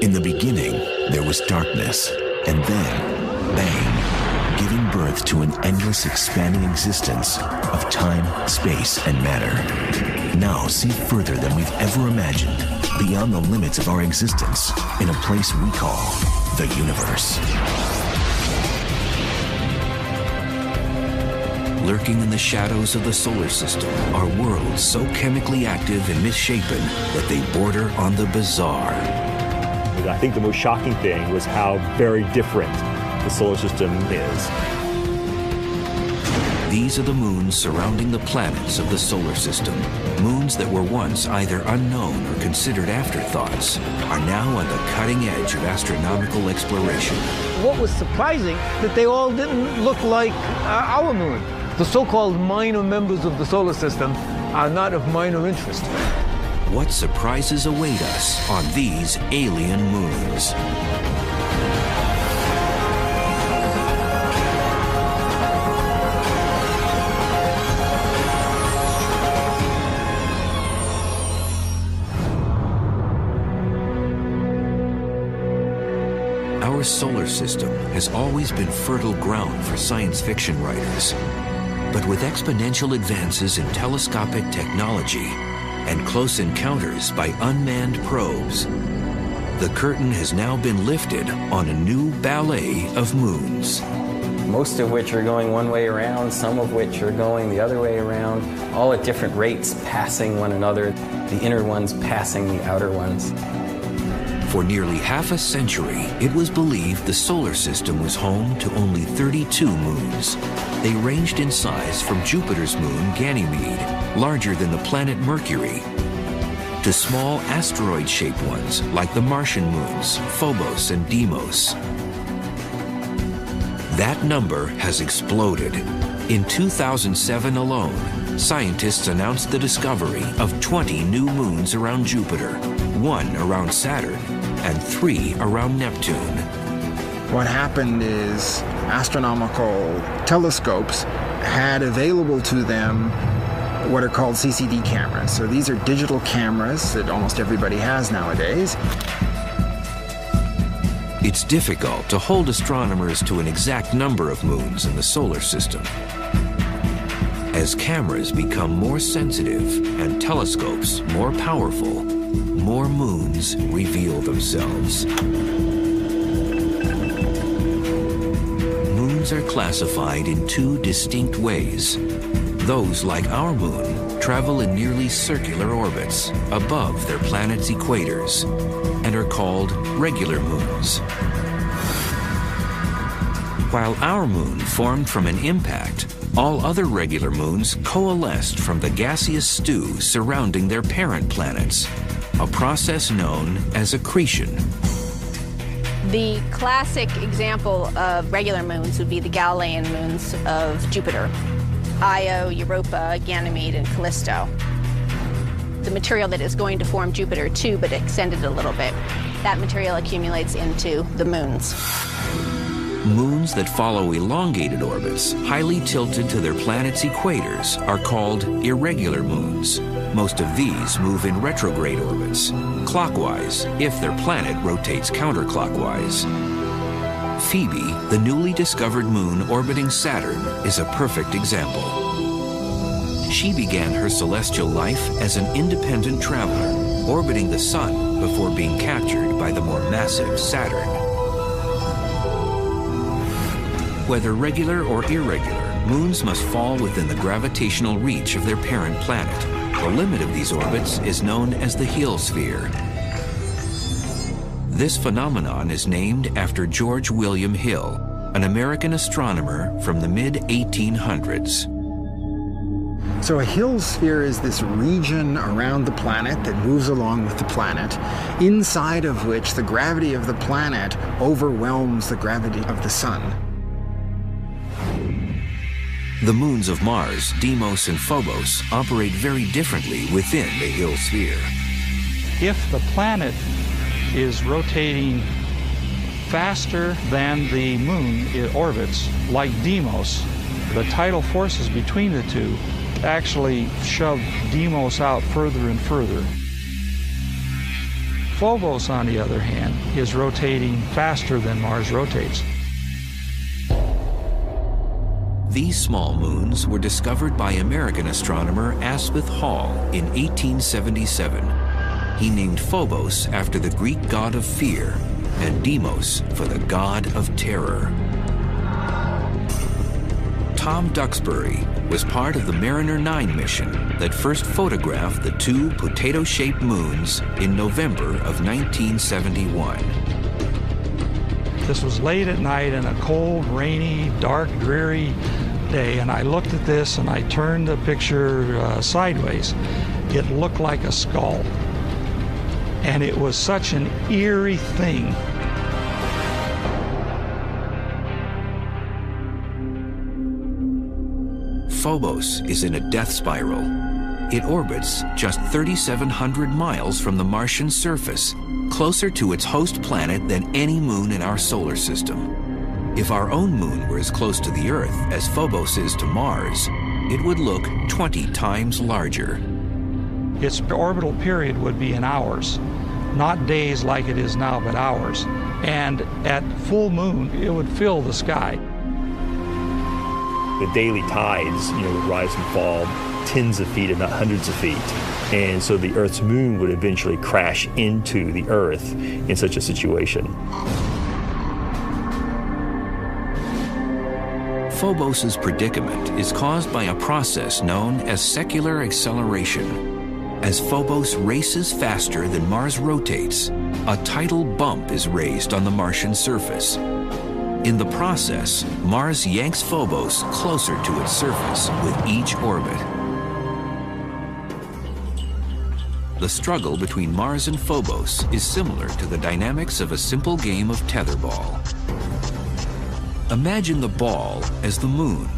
In the beginning, there was darkness, and then, bang, giving birth to an endless expanding existence of time, space, and matter. Now see further than we've ever imagined, beyond the limits of our existence, in a place we call the universe. Lurking in the shadows of the solar system are worlds so chemically active and misshapen that they border on the bizarre. I think the most shocking thing was how very different the solar system is. These are the moons surrounding the planets of the solar system. Moons that were once either unknown or considered afterthoughts are now on the cutting edge of astronomical exploration. What was surprising, that they all didn't look like our moon. The so-called minor members of the solar system are not of minor interest. What surprises await us on these alien moons? Our solar system has always been fertile ground for science fiction writers. But with exponential advances in telescopic technology and close encounters by unmanned probes, the curtain has now been lifted on a new ballet of moons. Most of which are going one way around, some of which are going the other way around, all at different rates, passing one another, the inner ones passing the outer ones. For nearly half a century, it was believed the solar system was home to only 32 moons. They ranged in size from Jupiter's moon, Ganymede, larger than the planet Mercury, to small asteroid-shaped ones like the Martian moons, Phobos and Deimos. That number has exploded. In 2007 alone, scientists announced the discovery of 20 new moons around Jupiter, 1 around Saturn, and 3 around Neptune. What happened is astronomical telescopes had available to them what are called CCD cameras. So these are digital cameras that almost everybody has nowadays. It's difficult to hold astronomers to an exact number of moons in the solar system. As cameras become more sensitive and telescopes more powerful, more moons reveal themselves. Moons are classified in 2 distinct ways. Those, like our moon, travel in nearly circular orbits above their planet's equators and are called regular moons. While our moon formed from an impact, all other regular moons coalesced from the gaseous stew surrounding their parent planets, a process known as accretion. The classic example of regular moons would be the Galilean moons of Jupiter: Io, Europa, Ganymede, and Callisto. The material that is going to form Jupiter too, but extended a little bit, that material accumulates into the moons. Moons that follow elongated orbits, highly tilted to their planet's equators, are called irregular moons. Most of these move in retrograde orbits, clockwise if their planet rotates counterclockwise. Phoebe, the newly discovered moon orbiting Saturn, is a perfect example. She began her celestial life as an independent traveler, orbiting the Sun before being captured by the more massive Saturn. Whether regular or irregular, moons must fall within the gravitational reach of their parent planet. The limit of these orbits is known as the heliosphere. This phenomenon is named after George William Hill, an American astronomer from the mid-1800s. So a heliosphere is this region around the planet that moves along with the planet, inside of which the gravity of the planet overwhelms the gravity of the Sun. The moons of Mars, Deimos and Phobos, operate very differently within the heliosphere. If the planet is rotating faster than the moon it orbits, like Deimos, the tidal forces between the two actually shove Deimos out further and further. Phobos, on the other hand, is rotating faster than Mars rotates. These small moons were discovered by American astronomer Asaph Hall in 1877. He named Phobos after the Greek god of fear and Deimos for the god of terror. Tom Duxbury was part of the Mariner 9 mission that first photographed the two potato-shaped moons in November of 1971. This was late at night in a cold, rainy, dark, dreary day, and I looked at this and I turned the picture sideways. It looked like a skull. And it was such an eerie thing. Phobos is in a death spiral. It orbits just 3,700 miles from the Martian surface, closer to its host planet than any moon in our solar system. If our own moon were as close to the Earth as Phobos is to Mars, it would look 20 times larger. Its orbital period would be in hours, not days like it is now, but hours. And at full moon, it would fill the sky. The daily tides, would rise and fall tens of feet, if not hundreds of feet. And so the Earth's moon would eventually crash into the Earth in such a situation. Phobos's predicament is caused by a process known as secular acceleration. As Phobos races faster than Mars rotates, a tidal bump is raised on the Martian surface. In the process, Mars yanks Phobos closer to its surface with each orbit. The struggle between Mars and Phobos is similar to the dynamics of a simple game of tetherball. Imagine the ball as the moon,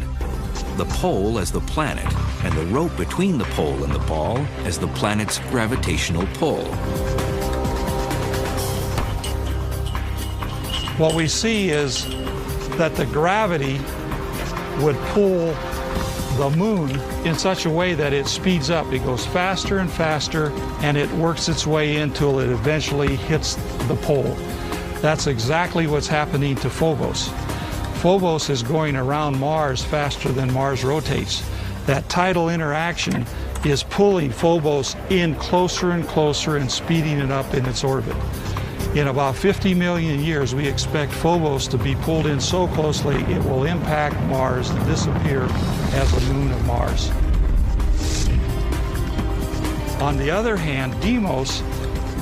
the pole as the planet, and the rope between the pole and the ball as the planet's gravitational pull. What we see is that the gravity would pull the moon in such a way that it speeds up. It goes faster and faster, and it works its way until it eventually hits the pole. That's exactly what's happening to Phobos. Phobos is going around Mars faster than Mars rotates. That tidal interaction is pulling Phobos in closer and closer and speeding it up in its orbit. In about 50 million years, we expect Phobos to be pulled in so closely it will impact Mars and disappear as a moon of Mars. On the other hand, Deimos,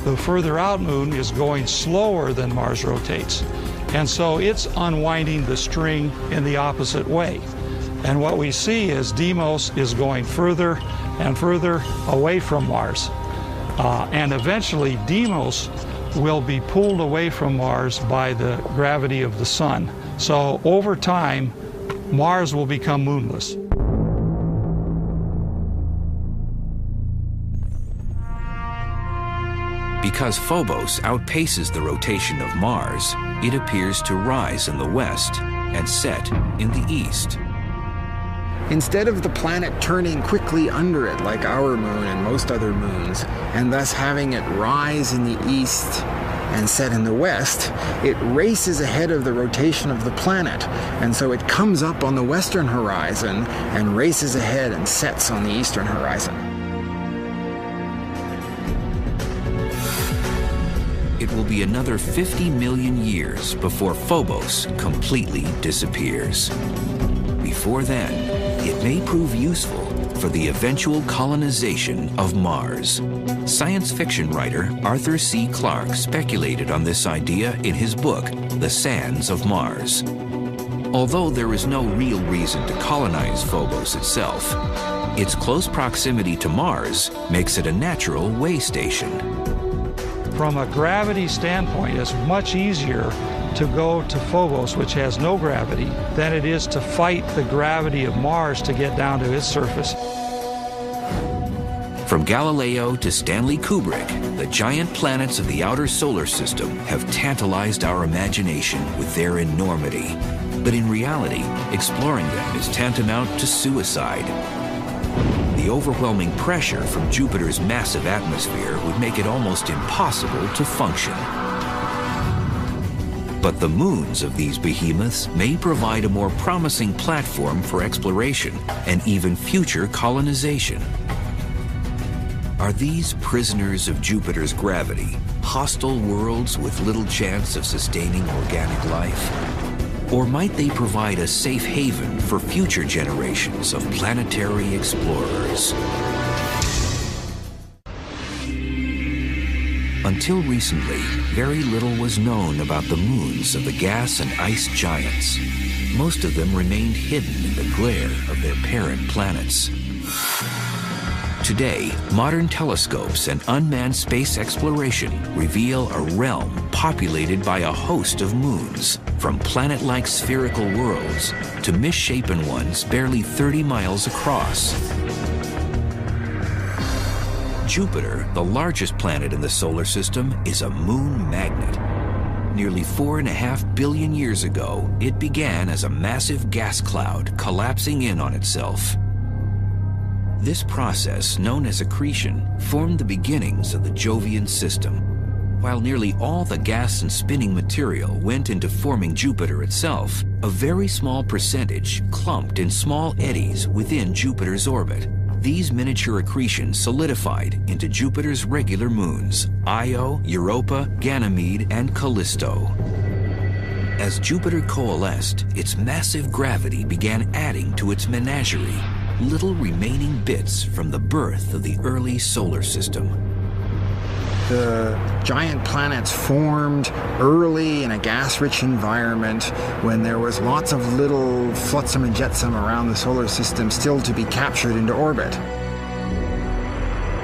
the further out moon, is going slower than Mars rotates. And so it's unwinding the string in the opposite way. And what we see is Deimos is going further and further away from Mars. And eventually Deimos will be pulled away from Mars by the gravity of the sun. So over time, Mars will become moonless. Because Phobos outpaces the rotation of Mars, it appears to rise in the west and set in the east. Instead of the planet turning quickly under it like our moon and most other moons, and thus having it rise in the east and set in the west, it races ahead of the rotation of the planet, and so it comes up on the western horizon and races ahead and sets on the eastern horizon. It will be another 50 million years before Phobos completely disappears. Before then, it may prove useful for the eventual colonization of Mars. Science fiction writer Arthur C. Clarke speculated on this idea in his book, The Sands of Mars. Although there is no real reason to colonize Phobos itself, its close proximity to Mars makes it a natural way station. From a gravity standpoint, it's much easier to go to Phobos, which has no gravity, than it is to fight the gravity of Mars to get down to its surface. From Galileo to Stanley Kubrick, the giant planets of the outer solar system have tantalized our imagination with their enormity. But in reality, exploring them is tantamount to suicide. The the overwhelming pressure from Jupiter's massive atmosphere would make it almost impossible to function. But the moons of these behemoths may provide a more promising platform for exploration and even future colonization. Are these prisoners of Jupiter's gravity, hostile worlds with little chance of sustaining organic life? Or might they provide a safe haven for future generations of planetary explorers? Until recently, very little was known about the moons of the gas and ice giants. Most of them remained hidden in the glare of their parent planets. Today, modern telescopes and unmanned space exploration reveal a realm populated by a host of moons, from planet-like spherical worlds to misshapen ones barely 30 miles across. Jupiter, the largest planet in the solar system, is a moon magnet. Nearly 4.5 billion years ago, it began as a massive gas cloud collapsing in on itself. This process, known as accretion, formed the beginnings of the Jovian system. While nearly all the gas and spinning material went into forming Jupiter itself, a very small percentage clumped in small eddies within Jupiter's orbit. These miniature accretions solidified into Jupiter's regular moons, Io, Europa, Ganymede, and Callisto. As Jupiter coalesced, its massive gravity began adding to its menagerie, little remaining bits from the birth of the early solar system. The giant planets formed early in a gas-rich environment when there was lots of little flotsam and jetsam around the solar system still to be captured into orbit.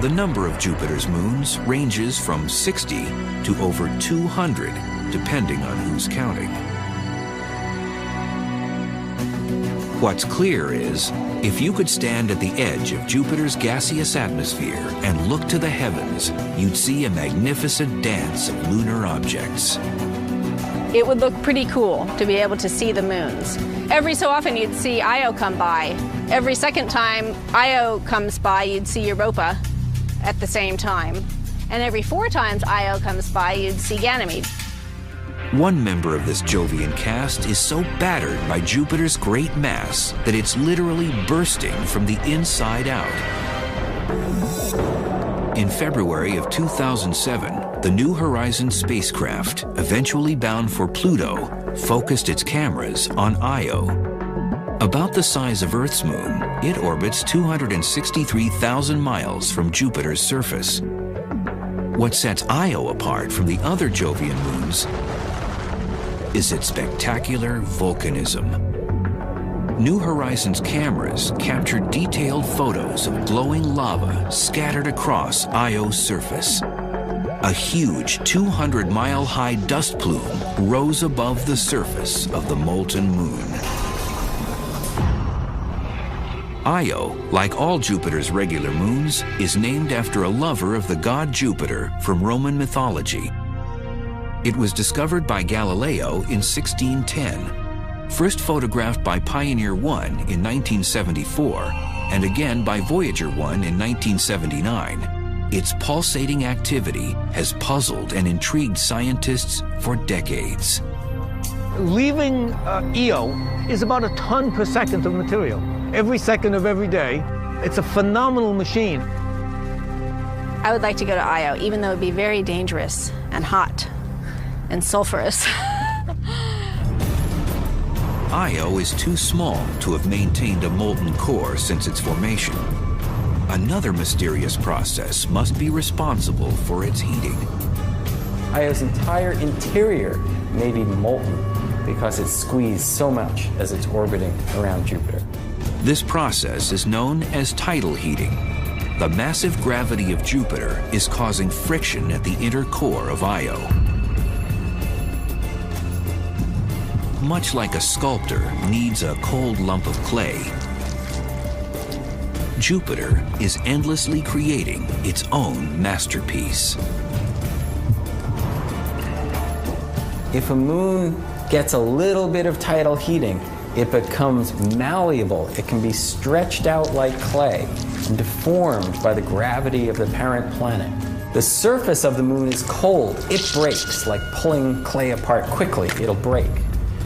The number of Jupiter's moons ranges from 60 to over 200, depending on who's counting. What's clear is, if you could stand at the edge of Jupiter's gaseous atmosphere and look to the heavens, you'd see a magnificent dance of lunar objects. It would look pretty cool to be able to see the moons. Every so often you'd see Io come by. Every second time Io comes by, you'd see Europa at the same time. And every 4 times Io comes by, you'd see Ganymede. One member of this Jovian cast is so battered by Jupiter's great mass that it's literally bursting from the inside out. In February of 2007, the New Horizons spacecraft, eventually bound for Pluto, focused its cameras on Io. About the size of Earth's moon, it orbits 263,000 miles from Jupiter's surface. What sets Io apart from the other Jovian moons is its spectacular volcanism. New Horizons cameras captured detailed photos of glowing lava scattered across Io's surface. A huge 200-mile-high dust plume rose above the surface of the molten moon. Io, like all Jupiter's regular moons, is named after a lover of the god Jupiter from Roman mythology. It was discovered by Galileo in 1610, first photographed by Pioneer 1 in 1974, and again by Voyager 1 in 1979. Its pulsating activity has puzzled and intrigued scientists for decades. Leaving Io is about a ton per second of material. Every second of every day. It's a phenomenal machine. I would like to go to Io, even though it'd be very dangerous and hot and sulfurous. Io is too small to have maintained a molten core since its formation. Another mysterious process must be responsible for its heating. Io's entire interior may be molten because it's squeezed so much as it's orbiting around Jupiter. This process is known as tidal heating. The massive gravity of Jupiter is causing friction at the inner core of Io. Much like a sculptor needs a cold lump of clay, Jupiter is endlessly creating its own masterpiece. If a moon gets a little bit of tidal heating, it becomes malleable. It can be stretched out like clay. and deformed by the gravity of the parent planet. The surface of the moon is cold. It breaks, like pulling clay apart quickly. It'll break.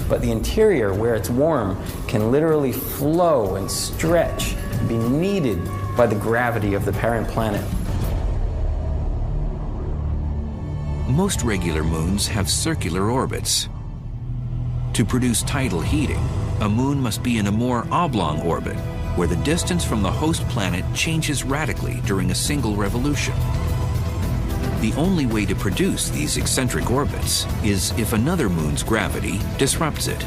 But the interior, where it's warm, can literally flow and stretch and be kneaded by the gravity of the parent planet. Most regular moons have circular orbits. To produce tidal heating, a moon must be in a more oblong orbit, where the distance from the host planet changes radically during a single revolution. The only way to produce these eccentric orbits is if another moon's gravity disrupts it.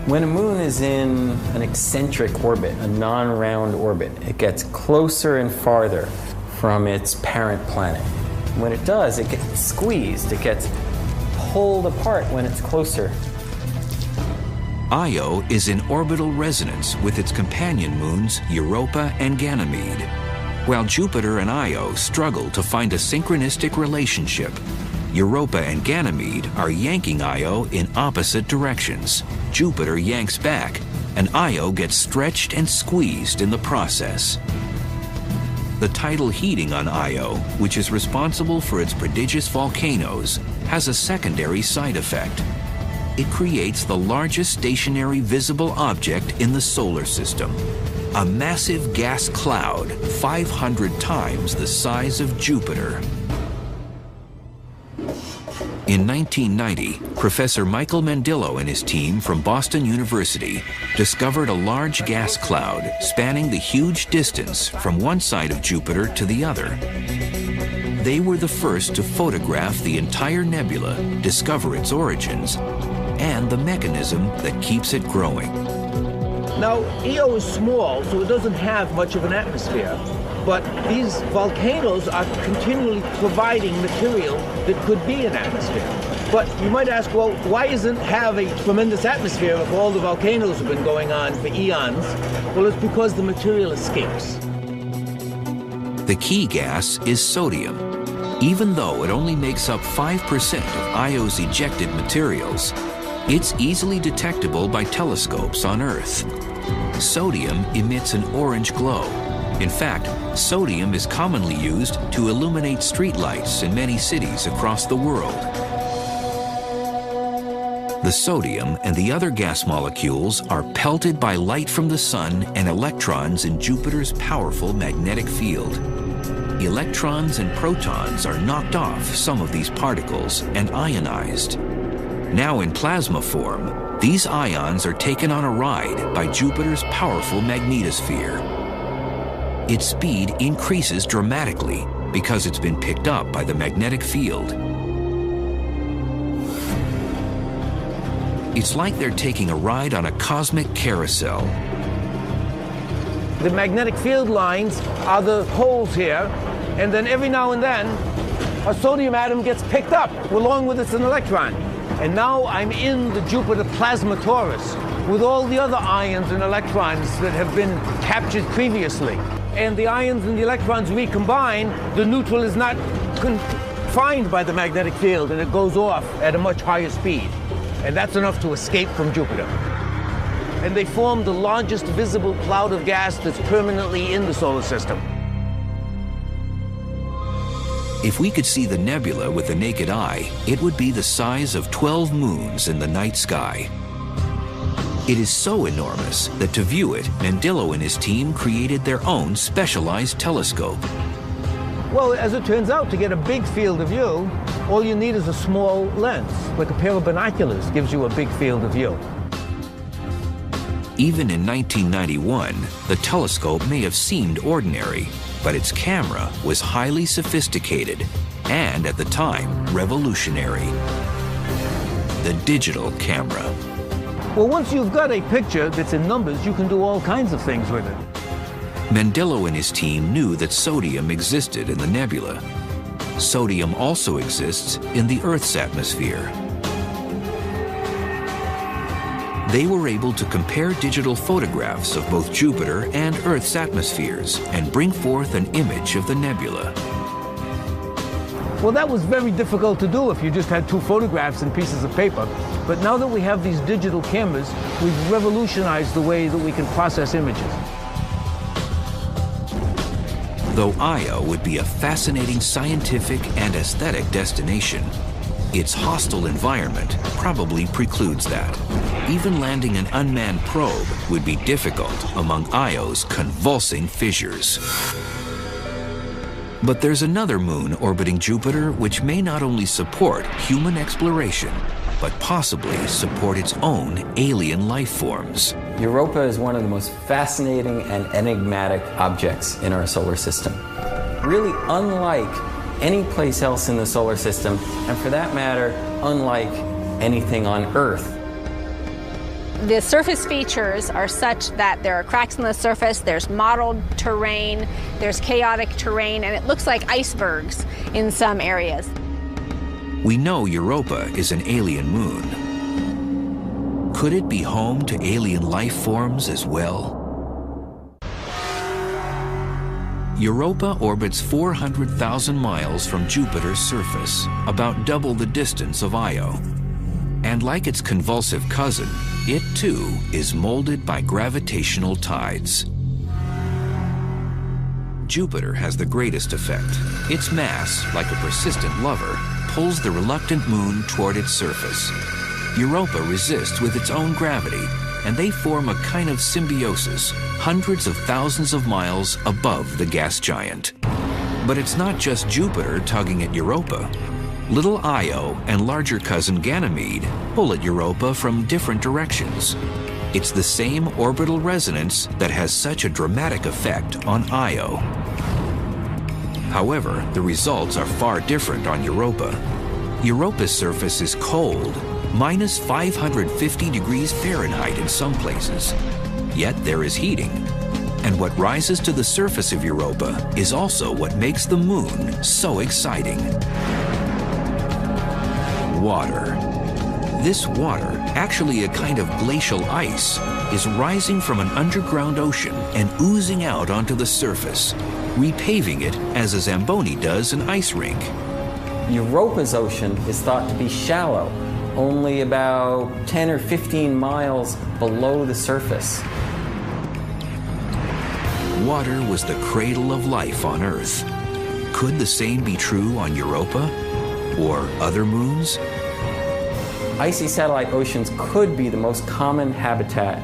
When a moon is in an eccentric orbit, a non-round orbit, it gets closer and farther from its parent planet. When it does, it gets squeezed, it gets pulled apart when it's closer. Io is in orbital resonance with its companion moons Europa and Ganymede, while Jupiter and Io struggle to find a synchronistic relationship. Europa and Ganymede are yanking Io in opposite directions. Jupiter yanks back, and Io gets stretched and squeezed in the process. The tidal heating on Io, which is responsible for its prodigious volcanoes, has a secondary side effect. It creates the largest stationary visible object in the solar system, a massive gas cloud 500 times the size of Jupiter. In 1990, Professor Michael Mandillo and his team from Boston University discovered a large gas cloud spanning the huge distance from one side of Jupiter to the other. They were the first to photograph the entire nebula, discover its origins, and the mechanism that keeps it growing. Now, Io is small, so it doesn't have much of an atmosphere. But these volcanoes are continually providing material that could be an atmosphere. But you might ask, well, why doesn't it have a tremendous atmosphere if all the volcanoes have been going on for eons? Well, it's because the material escapes. The key gas is sodium. Even though it only makes up 5% of Io's ejected materials, it's easily detectable by telescopes on Earth. Sodium emits an orange glow. In fact, sodium is commonly used to illuminate streetlights in many cities across the world. The sodium and the other gas molecules are pelted by light from the sun and electrons in Jupiter's powerful magnetic field. Electrons and protons are knocked off some of these particles and ionized. Now in plasma form, these ions are taken on a ride by Jupiter's powerful magnetosphere. Its speed increases dramatically because it's been picked up by the magnetic field. It's like they're taking a ride on a cosmic carousel. The magnetic field lines are the poles here, and then every now and then, a sodium atom gets picked up along with its an electron. And now I'm in the Jupiter plasma torus with all the other ions and electrons that have been captured previously. And the ions and the electrons recombine, the neutral is not confined by the magnetic field, and it goes off at a much higher speed. And that's enough to escape from Jupiter. And they form the largest visible cloud of gas that's permanently in the solar system. If we could see the nebula with the naked eye, it would be the size of 12 moons in the night sky. It is so enormous that to view it, Mandillo and his team created their own specialized telescope. Well, as it turns out, to get a big field of view, all you need is a small lens, like a pair of binoculars gives you a big field of view. Even in 1991, the telescope may have seemed ordinary, but its camera was highly sophisticated and, at the time, revolutionary. The digital camera. Well, once you've got a picture that's in numbers, you can do all kinds of things with it. Mandillo and his team knew that sodium existed in the nebula. Sodium also exists in the Earth's atmosphere. They were able to compare digital photographs of both Jupiter and Earth's atmospheres and bring forth an image of the nebula. Well, that was very difficult to do if you just had two photographs and pieces of paper. But now that we have these digital cameras, we've revolutionized the way that we can process images. Though Io would be a fascinating scientific and aesthetic destination, its hostile environment probably precludes that. Even landing an unmanned probe would be difficult among Io's convulsing fissures. But there's another moon orbiting Jupiter which may not only support human exploration, but possibly support its own alien life forms. Europa is one of the most fascinating and enigmatic objects in our solar system. Really unlike any place else in the solar system, and for that matter, unlike anything on Earth. The surface features are such that there are cracks in the surface, there's mottled terrain, there's chaotic terrain, and it looks like icebergs in some areas. We know Europa is an alien moon. Could it be home to alien life forms as well? Europa orbits 400,000 miles from Jupiter's surface, about double the distance of Io. And like its convulsive cousin, it too is molded by gravitational tides. Jupiter has the greatest effect. Its mass, like a persistent lover, pulls the reluctant moon toward its surface. Europa resists with its own gravity, and they form a kind of symbiosis, hundreds of thousands of miles above the gas giant. But it's not just Jupiter tugging at Europa. Little Io and larger cousin Ganymede pull at Europa from different directions. It's the same orbital resonance that has such a dramatic effect on Io. However, the results are far different on Europa. Europa's surface is cold, minus 550 degrees Fahrenheit in some places. Yet there is heating. And what rises to the surface of Europa is also what makes the moon so exciting. Water. This water, actually a kind of glacial ice, is rising from an underground ocean and oozing out onto the surface, repaving it as a Zamboni does an ice rink. Europa's ocean is thought to be shallow, only about 10 or 15 miles below the surface. Water was the cradle of life on Earth. Could the same be true on Europa or other moons? Icy satellite oceans could be the most common habitat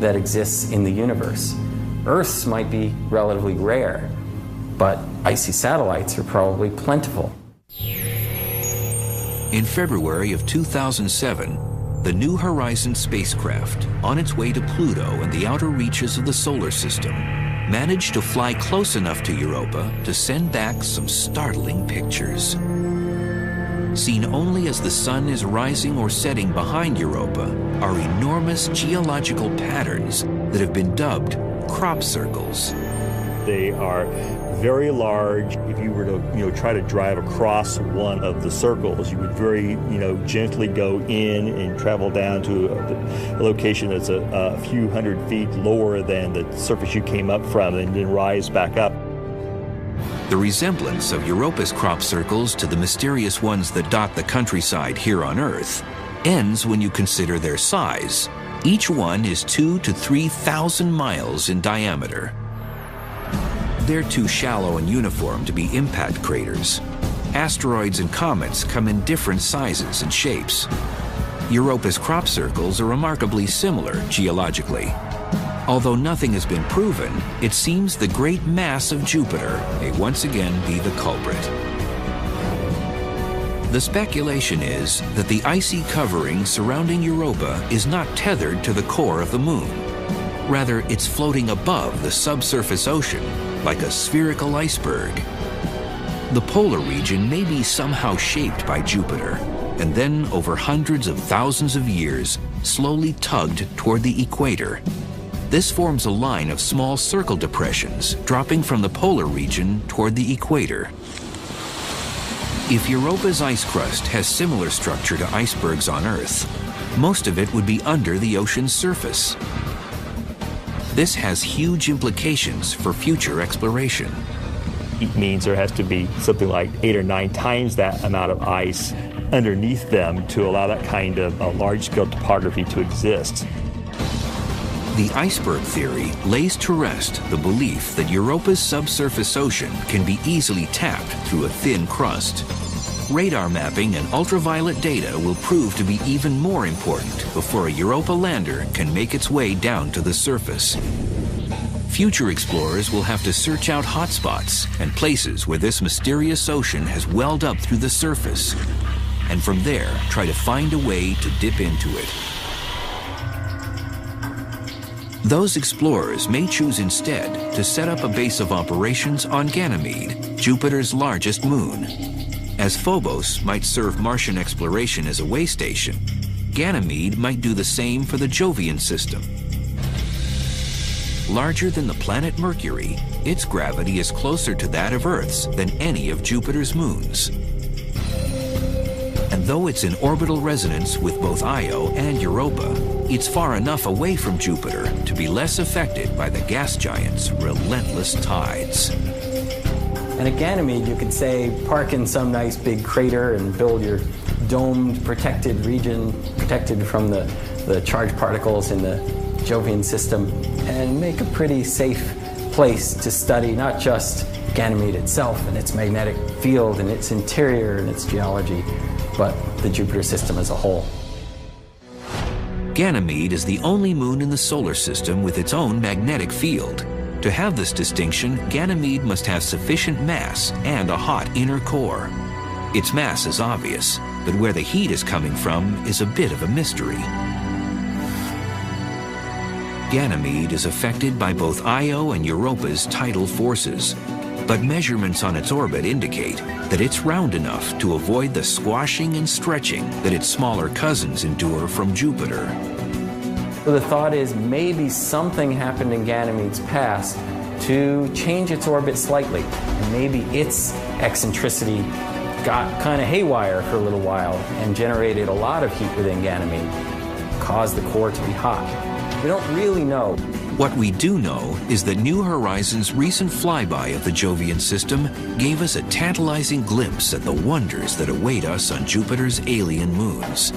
that exists in the universe. Earth's might be relatively rare, but icy satellites are probably plentiful. In February of 2007, the New Horizons spacecraft, on its way to Pluto and the outer reaches of the solar system, managed to fly close enough to Europa to send back some startling pictures. Seen only as the sun is rising or setting behind Europa are enormous geological patterns that have been dubbed crop circles. They are very large. If you were to, try to drive across one of the circles, you would very, gently go in and travel down to a location that's a few hundred feet lower than the surface you came up from, and then rise back up. The resemblance of Europa's crop circles to the mysterious ones that dot the countryside here on Earth ends when you consider their size. Each one is 2,000 to 3,000 miles in diameter. They're too shallow and uniform to be impact craters. Asteroids and comets come in different sizes and shapes. Europa's crop circles are remarkably similar geologically. Although nothing has been proven, it seems the great mass of Jupiter may once again be the culprit. The speculation is that the icy covering surrounding Europa is not tethered to the core of the moon. Rather, it's floating above the subsurface ocean like a spherical iceberg. The polar region may be somehow shaped by Jupiter, and then over hundreds of thousands of years, slowly tugged toward the equator. This forms a line of small circle depressions dropping from the polar region toward the equator. If Europa's ice crust has similar structure to icebergs on Earth, most of it would be under the ocean's surface. This has huge implications for future exploration. It means there has to be something like 8 or 9 times that amount of ice underneath them to allow that kind of large-scale topography to exist. The iceberg theory lays to rest the belief that Europa's subsurface ocean can be easily tapped through a thin crust. Radar mapping and ultraviolet data will prove to be even more important before a Europa lander can make its way down to the surface. Future explorers will have to search out hotspots and places where this mysterious ocean has welled up through the surface, and from there try to find a way to dip into it. Those explorers may choose instead to set up a base of operations on Ganymede, Jupiter's largest moon. As Phobos might serve Martian exploration as a way station, Ganymede might do the same for the Jovian system. Larger than the planet Mercury, its gravity is closer to that of Earth's than any of Jupiter's moons. And though it's in orbital resonance with both Io and Europa, it's far enough away from Jupiter to be less affected by the gas giant's relentless tides. And at Ganymede, you could say, park in some nice big crater and build your domed, protected region, protected from the charged particles in the Jovian system, and make a pretty safe place to study not just Ganymede itself and its magnetic field and its interior and its geology, but the Jupiter system as a whole. Ganymede is the only moon in the solar system with its own magnetic field. To have this distinction, Ganymede must have sufficient mass and a hot inner core. Its mass is obvious, but where the heat is coming from is a bit of a mystery. Ganymede is affected by both Io and Europa's tidal forces, but measurements on its orbit indicate that it's round enough to avoid the squashing and stretching that its smaller cousins endure from Jupiter. So the thought is maybe something happened in Ganymede's past to change its orbit slightly, and maybe its eccentricity got kind of haywire for a little while and generated a lot of heat within Ganymede, caused the core to be hot. We don't really know. What we do know is that New Horizons' recent flyby of the Jovian system gave us a tantalizing glimpse at the wonders that await us on Jupiter's alien moons.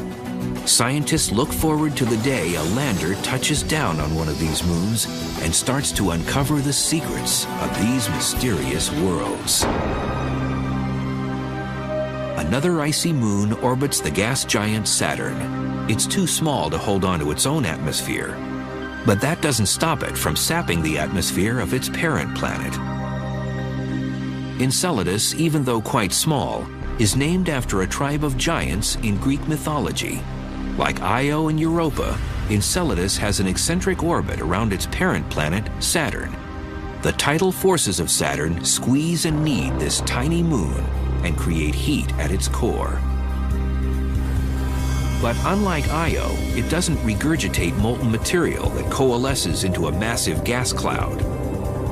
Scientists look forward to the day a lander touches down on one of these moons and starts to uncover the secrets of these mysterious worlds. Another icy moon orbits the gas giant Saturn. It's too small to hold onto its own atmosphere, but that doesn't stop it from sapping the atmosphere of its parent planet. Enceladus, even though quite small, is named after a tribe of giants in Greek mythology. Like Io and Europa, Enceladus has an eccentric orbit around its parent planet, Saturn. The tidal forces of Saturn squeeze and knead this tiny moon and create heat at its core. But unlike Io, it doesn't regurgitate molten material that coalesces into a massive gas cloud.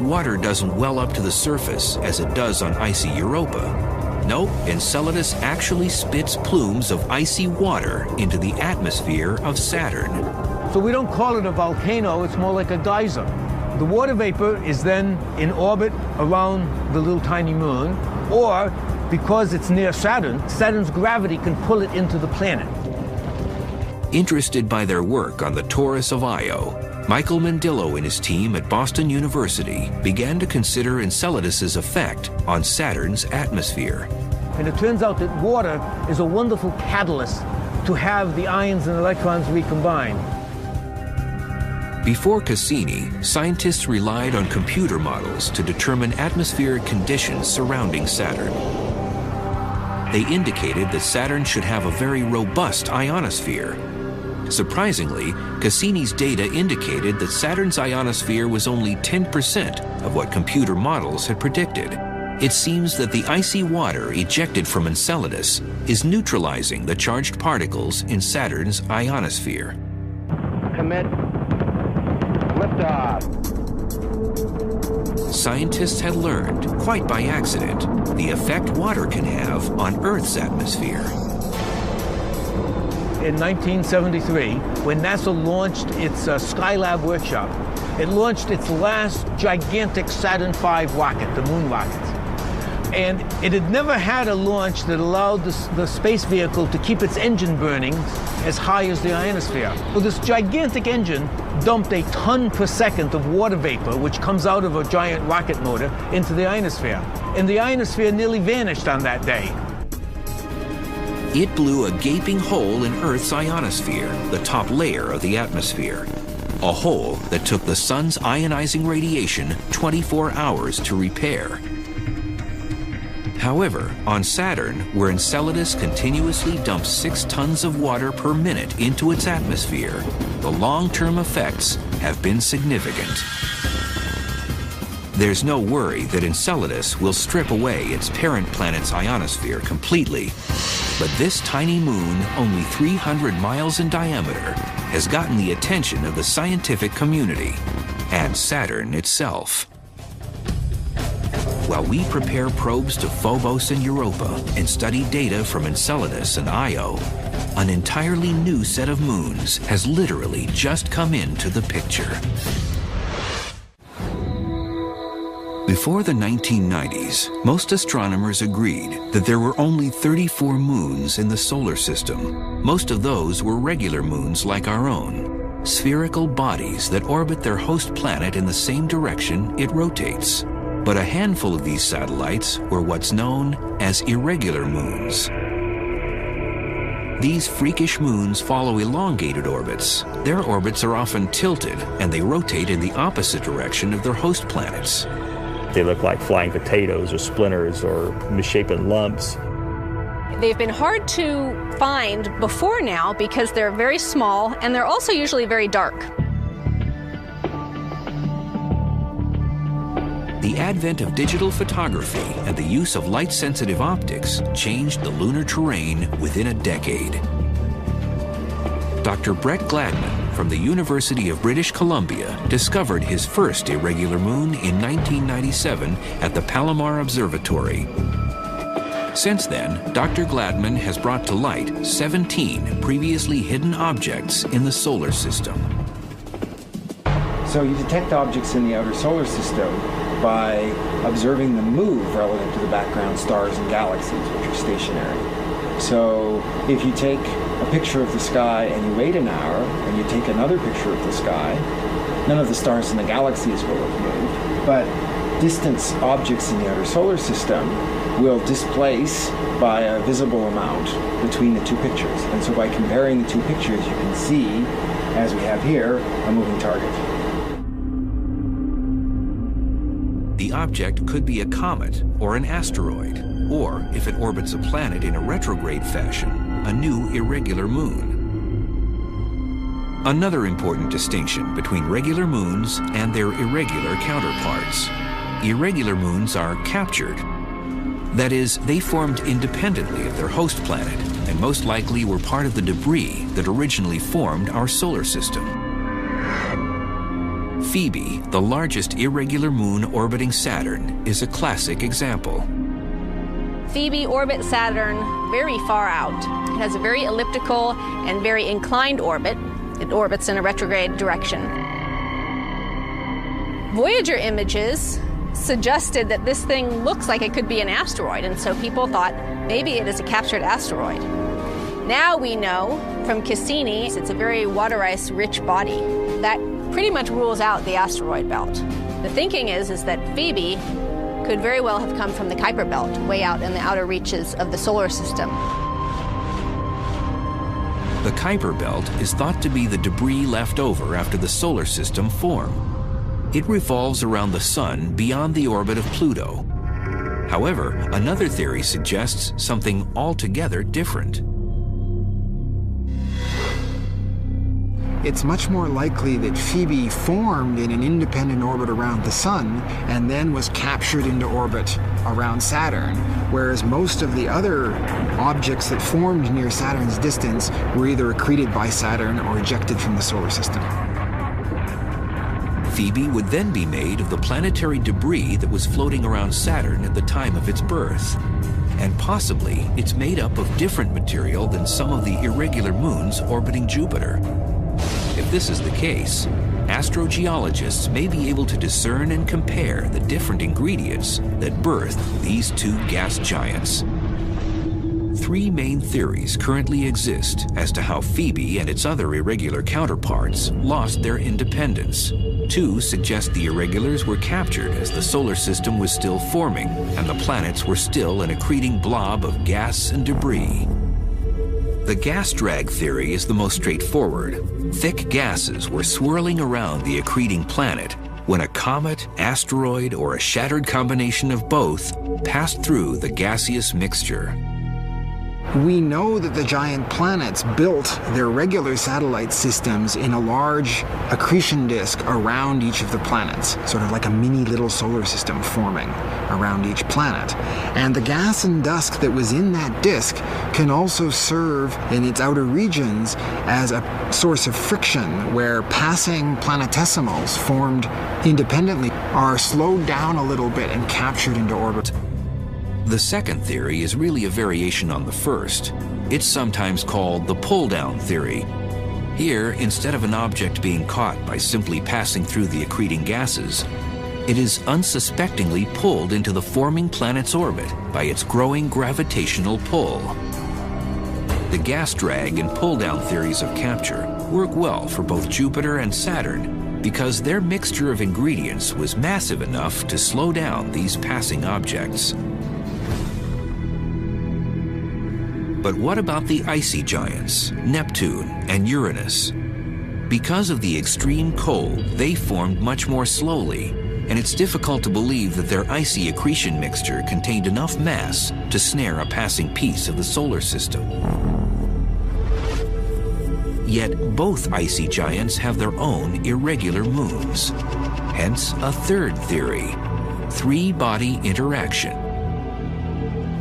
Water doesn't well up to the surface as it does on icy Europa. Nope, Enceladus actually spits plumes of icy water into the atmosphere of Saturn. So we don't call it a volcano, it's more like a geyser. The water vapor is then in orbit around the little tiny moon, or because it's near Saturn, Saturn's gravity can pull it into the planet. Interested by their work on the torus of Io, Michael Mandillo and his team at Boston University began to consider Enceladus's effect on Saturn's atmosphere. And it turns out that water is a wonderful catalyst to have the ions and electrons recombine. Before Cassini, scientists relied on computer models to determine atmospheric conditions surrounding Saturn. They indicated that Saturn should have a very robust ionosphere. Surprisingly, Cassini's data indicated that Saturn's ionosphere was only 10% of what computer models had predicted. It seems that the icy water ejected from Enceladus is neutralizing the charged particles in Saturn's ionosphere. Commit. Liftoff. Scientists had learned, quite by accident, the effect water can have on Earth's atmosphere. In 1973, when NASA launched its Skylab workshop, it launched its last gigantic Saturn V rocket, the moon rocket. And it had never had a launch that allowed the space vehicle to keep its engine burning as high as the ionosphere. Well, this gigantic engine dumped a ton per second of water vapor, which comes out of a giant rocket motor, into the ionosphere. And the ionosphere nearly vanished on that day. It blew a gaping hole in Earth's ionosphere, the top layer of the atmosphere. A hole that took the sun's ionizing radiation 24 hours to repair. However, on Saturn, where Enceladus continuously dumps 6 tons of water per minute into its atmosphere, the long-term effects have been significant. There's no worry that Enceladus will strip away its parent planet's ionosphere completely, but this tiny moon, only 300 miles in diameter, has gotten the attention of the scientific community and Saturn itself. While we prepare probes to Phobos and Europa and study data from Enceladus and Io, an entirely new set of moons has literally just come into the picture. Before the 1990s, most astronomers agreed that there were only 34 moons in the solar system. Most of those were regular moons like our own, spherical bodies that orbit their host planet in the same direction it rotates. But a handful of these satellites were what's known as irregular moons. These freakish moons follow elongated orbits. Their orbits are often tilted, and they rotate in the opposite direction of their host planets. They look like flying potatoes or splinters or misshapen lumps. They've been hard to find before now because they're very small and they're also usually very dark. The advent of digital photography and the use of light-sensitive optics changed the lunar terrain within a decade. Dr. Brett Gladman from the University of British Columbia discovered his first irregular moon in 1997 at the Palomar Observatory. Since then, Dr. Gladman has brought to light 17 previously hidden objects in the solar system. So you detect objects in the outer solar system by observing them move relative to the background stars and galaxies, which are stationary. So if you take a picture of the sky and you wait an hour, and you take another picture of the sky, none of the stars in the galaxies will have moved, but distant objects in the outer solar system will displace by a visible amount between the two pictures. And so by comparing the two pictures, you can see, as we have here, a moving target. The object could be a comet or an asteroid, or, if it orbits a planet in a retrograde fashion, a new irregular moon. Another important distinction between regular moons and their irregular counterparts. Irregular moons are captured. That is, they formed independently of their host planet and most likely were part of the debris that originally formed our solar system. Phoebe, the largest irregular moon orbiting Saturn, is a classic example. Phoebe orbits Saturn very far out. It has a very elliptical and very inclined orbit. It orbits in a retrograde direction. Voyager images suggested that this thing looks like it could be an asteroid, and so people thought maybe it is a captured asteroid. Now we know from Cassini it's a very water ice rich body. That pretty much rules out the asteroid belt. The thinking is that Phoebe could very well have come from the Kuiper belt, way out in the outer reaches of the solar system. The Kuiper belt is thought to be the debris left over after the solar system formed. It revolves around the sun beyond the orbit of Pluto. However, another theory suggests something altogether different. It's much more likely that Phoebe formed in an independent orbit around the Sun and then was captured into orbit around Saturn, whereas most of the other objects that formed near Saturn's distance were either accreted by Saturn or ejected from the solar system. Phoebe would then be made of the planetary debris that was floating around Saturn at the time of its birth. And possibly it's made up of different material than some of the irregular moons orbiting Jupiter. If this is the case, astrogeologists may be able to discern and compare the different ingredients that birthed these two gas giants. 3 main theories currently exist as to how Phoebe and its other irregular counterparts lost their independence. 2 suggest the irregulars were captured as the solar system was still forming and the planets were still an accreting blob of gas and debris. The gas drag theory is the most straightforward. Thick gases were swirling around the accreting planet when a comet, asteroid, or a shattered combination of both passed through the gaseous mixture. We know that the giant planets built their regular satellite systems in a large accretion disk around each of the planets, sort of like a mini little solar system forming around each planet. And the gas and dust that was in that disk can also serve in its outer regions as a source of friction where passing planetesimals formed independently are slowed down a little bit and captured into orbit. The second theory is really a variation on the first. It's sometimes called the pull-down theory. Here, instead of an object being caught by simply passing through the accreting gases, it is unsuspectingly pulled into the forming planet's orbit by its growing gravitational pull. The gas drag and pull-down theories of capture work well for both Jupiter and Saturn because their mixture of ingredients was massive enough to slow down these passing objects. But what about the icy giants, Neptune and Uranus? Because of the extreme cold, they formed much more slowly, and it's difficult to believe that their icy accretion mixture contained enough mass to snare a passing piece of the solar system. Yet both icy giants have their own irregular moons. Hence a third theory, 3-body interaction.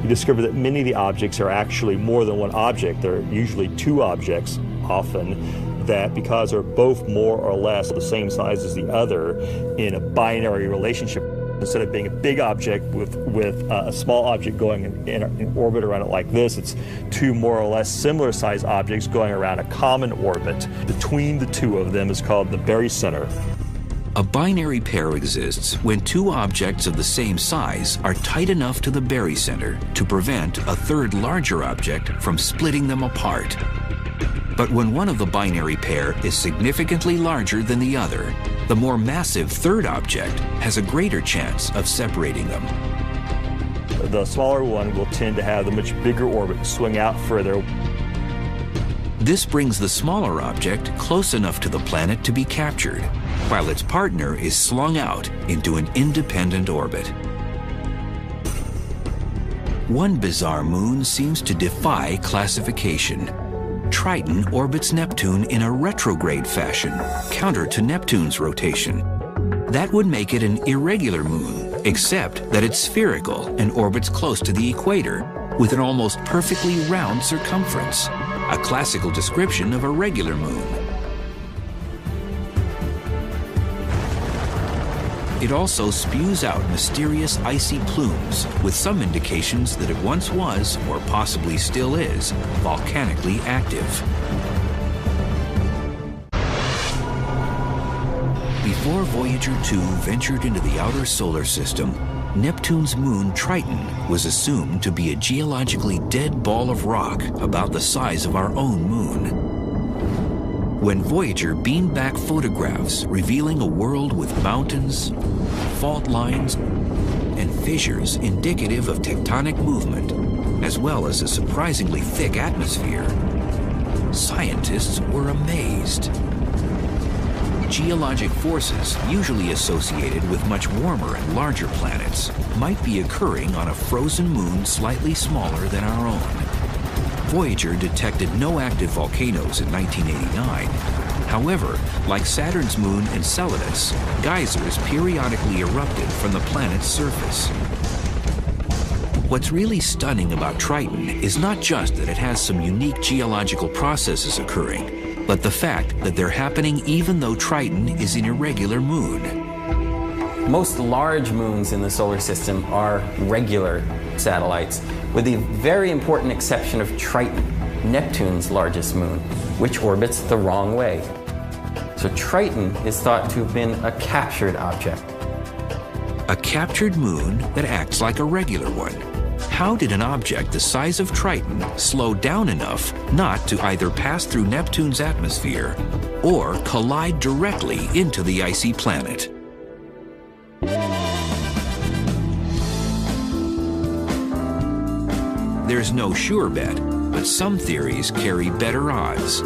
We discovered that many of the objects are actually more than one object. They're usually 2 objects often, that because they're both more or less the same size as the other in a binary relationship, instead of being a big object with a small object going in orbit around it like this, it's 2 more or less similar sized objects going around a common orbit. Between the 2 of them is called the barycenter. A binary pair exists when 2 objects of the same size are tight enough to the barycenter to prevent a third larger object from splitting them apart. But when one of the binary pair is significantly larger than the other, the more massive third object has a greater chance of separating them. The smaller one will tend to have the much bigger orbit swing out further. This brings the smaller object close enough to the planet to be captured, while its partner is slung out into an independent orbit. One bizarre moon seems to defy classification. Triton orbits Neptune in a retrograde fashion, counter to Neptune's rotation. That would make it an irregular moon, except that it's spherical and orbits close to the equator, with an almost perfectly round circumference, a classical description of a regular moon. It also spews out mysterious icy plumes, with some indications that it once was, or possibly still is, volcanically active. Before Voyager 2 ventured into the outer solar system, Neptune's moon Triton was assumed to be a geologically dead ball of rock about the size of our own moon. When Voyager beamed back photographs revealing a world with mountains, fault lines, and fissures indicative of tectonic movement, as well as a surprisingly thick atmosphere, scientists were amazed. Geologic forces, usually associated with much warmer and larger planets, might be occurring on a frozen moon slightly smaller than our own. Voyager detected no active volcanoes in 1989. However, like Saturn's moon Enceladus, geysers periodically erupted from the planet's surface. What's really stunning about Triton is not just that it has some unique geological processes occurring, but the fact that they're happening even though Triton is an irregular moon. Most large moons in the solar system are regular satellites, with the very important exception of Triton, Neptune's largest moon, which orbits the wrong way. So Triton is thought to have been a captured object. A captured moon that acts like a regular one. how did an object the size of Triton slow down enough not to either pass through Neptune's atmosphere or collide directly into the icy planet? There's no sure bet, but some theories carry better odds.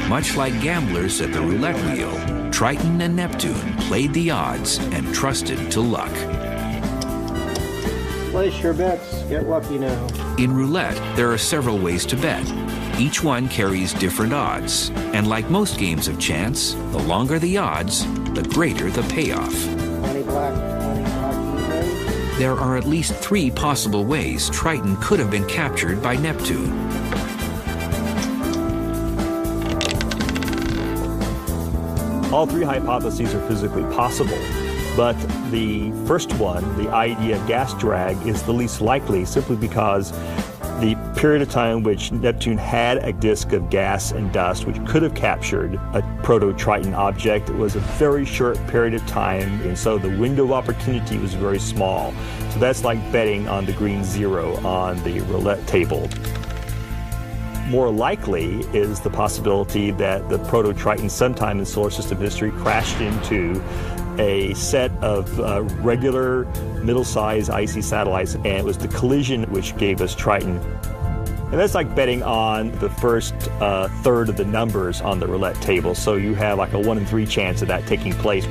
Much like gamblers at the roulette wheel, Triton and Neptune played the odds and trusted to luck. Place your bets, get lucky now. In roulette, there are several ways to bet. Each one carries different odds, and like most games of chance, the longer the odds, the greater the payoff. 20 black, 20 black even. There are at least 3 possible ways Triton could have been captured by Neptune. All 3 hypotheses are physically possible, but the first one, the idea of gas drag, is the least likely simply because the period of time in which Neptune had a disk of gas and dust which could have captured a proto-Triton object was a very short period of time, and so the window of opportunity was very small. So that's like betting on the green zero on the roulette table. More likely is the possibility that the proto-Triton sometime in solar system history crashed into a set of regular middle-sized icy satellites, and it was the collision which gave us Triton. And that's like betting on the first third of the numbers on the roulette table, so you have like a 1 in 3 chance of that taking place.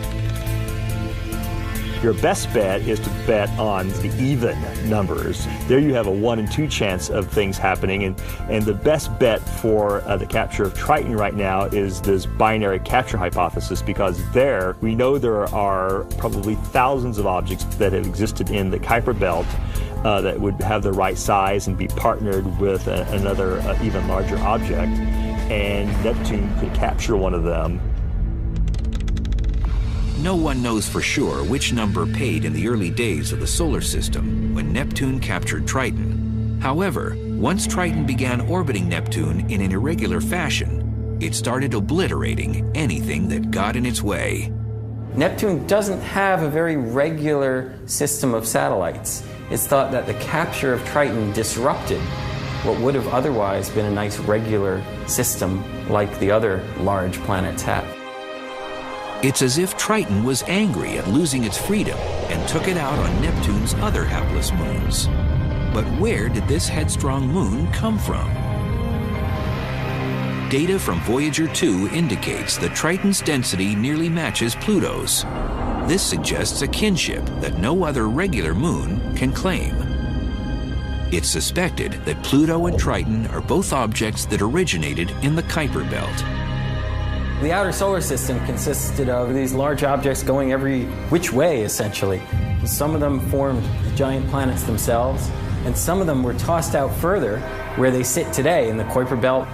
Your best bet is to bet on the even numbers. There you have a 1 in 2 chance of things happening, and the best bet for the capture of Triton right now is this binary capture hypothesis, because there we know there are probably thousands of objects that have existed in the Kuiper belt that would have the right size and be partnered with another even larger object, and Neptune could capture one of them. No one knows for sure which number paid in the early days of the solar system when Neptune captured Triton. However, once Triton began orbiting Neptune in an irregular fashion, it started obliterating anything that got in its way. Neptune doesn't have a very regular system of satellites. It's thought that the capture of Triton disrupted what would have otherwise been a nice regular system like the other large planets have. It's as if Triton was angry at losing its freedom and took it out on Neptune's other hapless moons. But where did this headstrong moon come from? Data from Voyager 2 indicates that Triton's density nearly matches Pluto's. This suggests a kinship that no other regular moon can claim. It's suspected that Pluto and Triton are both objects that originated in the Kuiper belt. The outer solar system consisted of these large objects going every which way, essentially. Some of them formed giant planets themselves, and some of them were tossed out further, where they sit today in the Kuiper belt.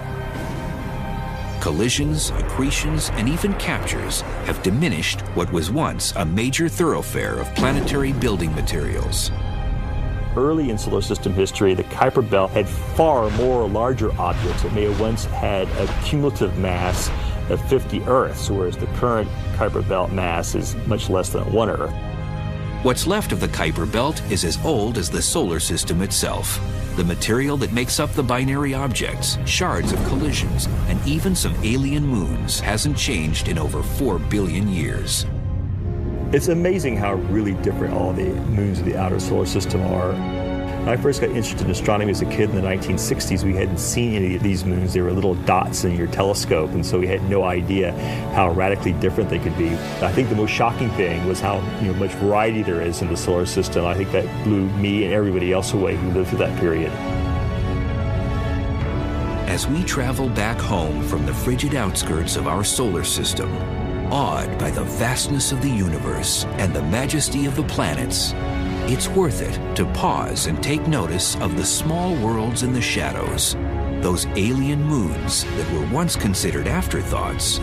Collisions, accretions, and even captures have diminished what was once a major thoroughfare of planetary building materials. Early in solar system history, the Kuiper belt had far more larger objects that may have once had a cumulative mass of 50 Earths, whereas the current Kuiper belt mass is much less than 1 Earth. What's left of the Kuiper belt is as old as the solar system itself. The material that makes up the binary objects, shards of collisions, and even some alien moons hasn't changed in over 4 billion years. It's amazing how really different all the moons of the outer solar system are. When I first got interested in astronomy as a kid in the 1960s, we hadn't seen any of these moons. They were little dots in your telescope, and so we had no idea how radically different they could be. I think the most shocking thing was how much variety there is in the solar system. I think that blew me and everybody else away who lived through that period. As we travel back home from the frigid outskirts of our solar system, awed by the vastness of the universe and the majesty of the planets, it's worth it to pause and take notice of the small worlds in the shadows. Those alien moons that were once considered afterthoughts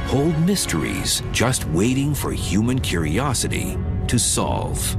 hold mysteries just waiting for human curiosity to solve.